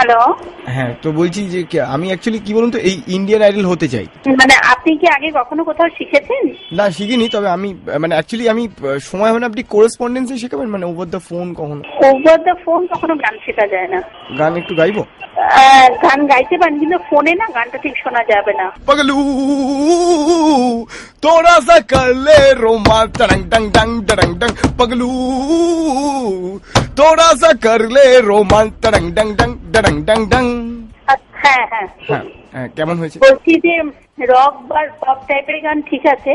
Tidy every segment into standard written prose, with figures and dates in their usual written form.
Hello. হ্যাঁ, তো বলছি যে আমি অ্যাকচুয়ালি কি বলুন তো, এই ইন্ডিয়ান আইডল হতে চাই। মানে আপনি কি আগে কখনো কোথাও শিখেছেন? না, শিখিনি, তবে আমি মানে অ্যাকচুয়ালি আমি সময় হবে না, আপনি কোরেসপন্ডেন্সে শেখাবেন মানে ওভার দ্য ফোন কখনো? ওভার দ্য ফোন কখনো গান শেখা যায় না। গান একটু গাইবো? গান গাইতে পারেন, কিন্তু ফোনে না গানটা ঠিক শোনা যাবে না। पगलू थोड़ा सा कर ले रोमांस टंग टंग टंग टंग टंग पगलू थोड़ा सा कर ले रोमांस टंग टंग टंग टंग टंग टंग। হ্যাঁ হ্যাঁ হ্যাঁ, কেমন হয়েছে? বলছি যে রক বা পপ টাইপের গান ঠিক আছে,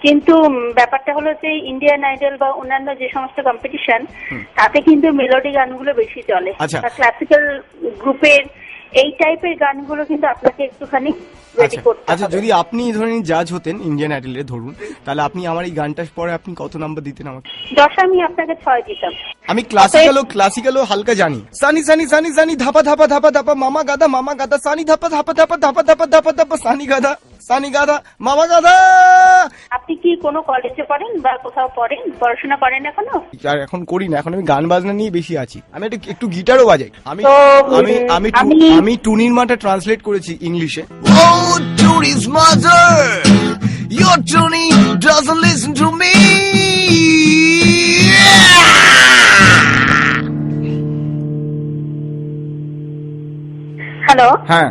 কিন্তু ব্যাপারটা হলো যে ইন্ডিয়ান আইডল বা অন্যান্য যে সমস্ত কম্পিটিশন, তাতে কিন্তু মেলোডি গানগুলো বেশি চলে। আচ্ছা। ক্লাসিক্যাল গ্রুপের এই টাইপের গানগুলো কিন্তু আপনাকে একটুখানি রেডি করতে হবে। আচ্ছা, যদি আপনি এই ধরনের জাজ হতেন ইন্ডিয়ান আইডলে ধরুন, তাহলে আপনি আমার এই গানটার পরে আপনি কত নাম্বার দিতেন আমাকে? 10 আমি আপনাকে 6 দিতাম। আমি ক্লাসিক্যালও হালকা জানি। সানি সানি সানি সানি ধাপা ধাপা ধাপা ধাপা মামা গাদা সানি ধাপা ধাপা ধাপা ধাপা ধাপা ধাপা ধাপা সানি গাদা মামা গাদা। আপনি কি কোনো কলেজে পড়েন বা কোথাও পড়েন, পড়াশোনা করেন এখনো? আর এখন করি না, এখন আমি গান বাজনা নিয়ে বেশি আছি। আমি একটু গিটারও বাজাই। আমি তো, আমি আমি আমি টুনির মাটা ট্রান্সলেট করেছি ইংলিশে। Oh, Tony's mother, your Tony doesn't listen to me. Hello. হ্যাঁ,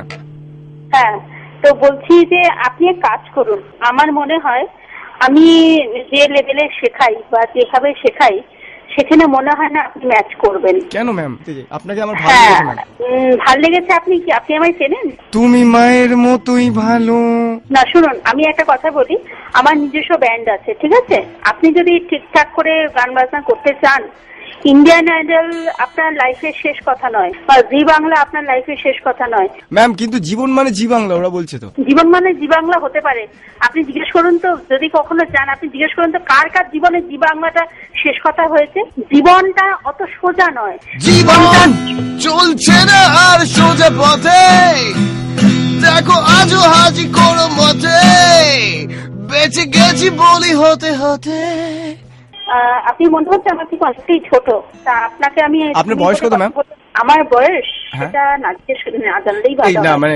হ্যাঁ, তো বলছি যে আপনি এক কাজ করুন। আমার মনে হয় আমি যে লেভেলে শেখাই বা যেভাবে শেখাই, সেখানে মনে হয় না আপনি ম্যাচ করবেন। কেন ম্যাম? আপনাকে আমার ভালো হ্যাঁ, লেগেছে ম্যাম। ভাল লেগেছে। আপনি আমায় চেনেন? তুমি মায়ের মতোই ভালো। না, শুনুন, আমি একটা কথা বলি। আমার নিজস্ব ব্যান্ড আছে, ঠিক আছে? আপনি যদি ঠিকঠাক করে গান বাজনা করতে চান, ইন্ডিয়ান আইডল আপনার লাইফের শেষ কথা নয়, বা জি বাংলা আপনার লাইফের শেষ কথা নয়। ম্যাম, কিন্তু জীবন মানে জি বাংলা, ওরা বলছে তো। জীবন মানে জি বাংলা হতে পারে। আপনি জিজ্ঞেস করুন তো, যদি কখনো চান আপনি জিজ্ঞেস করুন তো কার কার জীবনে জি বাংলাটা শেষ কথা হয়েছে। জীবনটা অত সোজা নয়। জীবনটা চলছে না আর সোজা পথে, দেখো আজও হাজি কোনো মতে, বেঁচে গেছি বলি হতে হতে। আপনি মনে হচ্ছে আমার থেকে অনেকটাই ছোট। তা আপনাকে আমি, আপনার বয়স কত ম্যাম? আমার বয়স হ্যাঁ। সেটা না জিজ্ঞেস না জানলেই এই ভালো না হয়। মানে